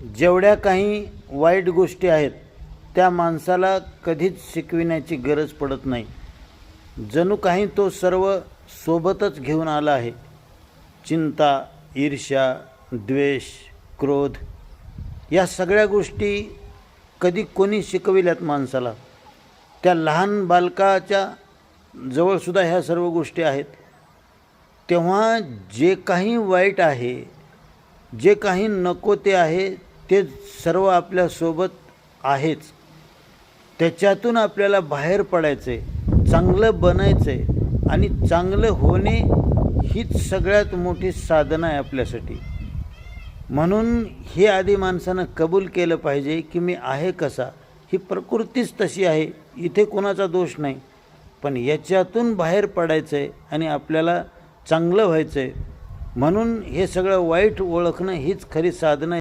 जेवढ्या काही वाईट गोष्टी आहेत त्या माणसाला कधीच शिकविण्याची गरज पडत नाही. जणू काही तो सर्व सोबतच घेऊन आला आहे. चिंता, ईर्ष्या, द्वेष, क्रोध या सगळ्या गोष्टी कधी कोणी शिकविल्यात माणसाला? त्या लहान बालकाच्या जवळसुद्धा ह्या सर्व गोष्टी आहेत. तेव्हा जे काही वाईट आहे, जे काही नको ते आहे, ते सर्व आपल्यासोबत आहेच. त्याच्यातून आपल्याला बाहेर पडायचं आहे, चांगलं बनायचं आहे आणि चांगलं होणे हीच सगळ्यात मोठी साधना आहे आपल्यासाठी. म्हणून हे आधी माणसानं कबूल केलं पाहिजे की मी आहे कसा, ही प्रकृतीच तशी आहे, इथे कोणाचा दोष नाही. पण याच्यातून बाहेर पडायचं आहे आणि आपल्याला चांगलं व्हायचं आहे. म्हणून हे सगळं वाईट ओळखणं हीच खरी साधना आहे.